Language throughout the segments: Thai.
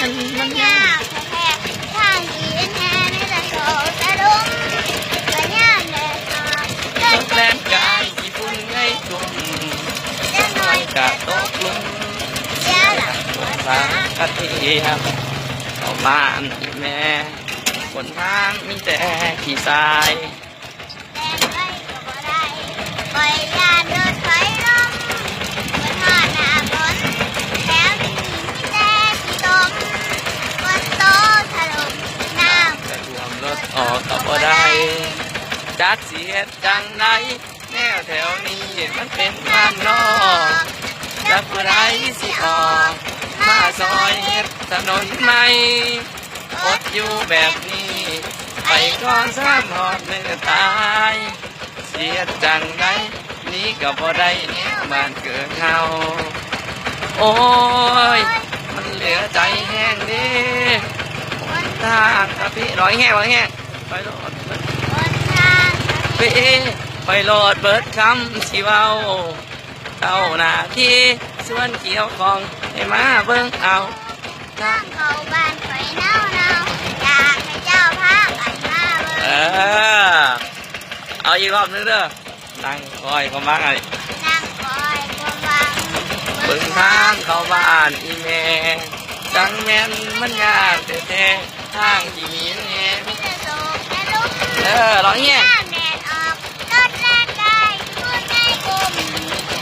นมันยากแท้ทางดีแน่ไม่ละโสดตะลุมก็ยากแน่หอบเดิ ร น ถแล่นกายญี่ปุ่นไงจุ่มจะน้อยกะตกลุม เสียหลักหัว สา ตา กะทิครับเข้าบ้านอีแม่บนทางมีแต่ขี้ทราย แดนไว้ก็บ่ได้ปล่อยยานรถไฟลมบนหอดหน้าฝนแถวนี้มีแต่ที่ตมฝนตกถล่มน้ำ กระท่วมรถออกก็บ่ได้จักสิเฮ็ดจังไดแนวแถวนี้มันเป็นบ้านนอกจักผู้ใดสิออกมาซอยเฮ็ดถนนใหม่อดอยู่แบบนี้ ไปก่อนซ้ำหอดมือตายเสียจังไดนี้ก็บ่ได้แนวบ้านเกิดเฮาโอ้ยมันเหลือใจแห้งเดิทางกะพี่ร้อยแห้งไปโลดเบิด บนทาง พี่ไปโลดเบิดคำสิเว้าเต้าหน้าที่ส่วนเกี่ยวของให้มาเบิ่งเอา ทางเข้าบ้านข่อยเนาอยากให้เจ้าพากันมาเบิ่ง เออเอาอีกรอบนึงเด้อนั่งคอยก็มาไง นั่งคอยความหวัง เบิ่งทางเข้าบ้านอีแม่จังแม่นมันยากแท้ๆทางที่มีแน่ มีแต่โศกและลุก ร้องเงี้ย น้ำแดดออกรถแล่นได้พูดในกลุ่ม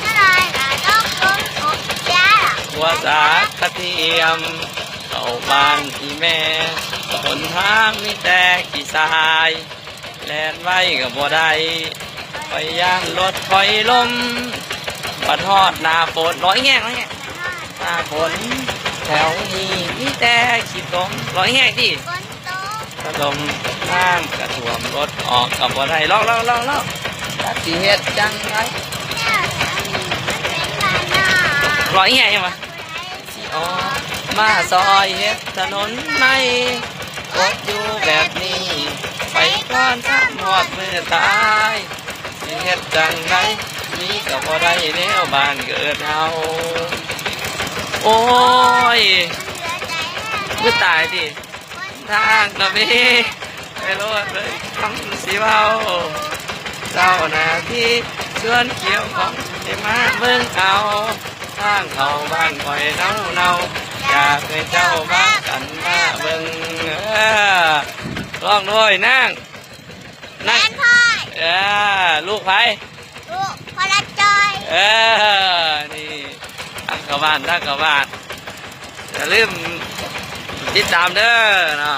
ถ้าลอยกะตกลงอกเสียหลัก หัวสากระเทียมเข้าบ้านอีแม่หนทางมีแต่ขี้ทรายแล่นไว้ก็บ่ได้ไปย่านรถคอยลมบัดฮอดหน้าฝนร้อยแง่หน้าฝนแถวนี้มีแต่ขี้ตมร้อยแง่ดิ ฝนตก กระดมน้ำกระท่วมรถออกกับบ่ได้ลอกจักสิเฮ็ดจังไง แนวทางนี้มันเป็นบ้านนอก ร้อยแง่ยังวะสิออกมาซอยเฮ็ดถนนใหม่อดอยู่แบบนี้ ไปก่อนทำหอดมือตายสิเฮ็ดจังไงนี่ก็บ่ได้แนวบ้านเกิดเฮาโอ้ย เหลือใจ มือตายดิทางกะพี่ไปโลดเลยคำสิเว้าเจ้าหน้าที่ชวนเกี่ยวของให้มาเบิ่งเอาทางเข้าบ้านคอยเนาอยากให้เจ้ามากันมาเบิ่งร้องด้วยนั่ง แม่นพ่อย ลูกไผ ลูกพอละจอย นี่ทางเข้าบ้านอย่าลืมติดตามเด้อนะ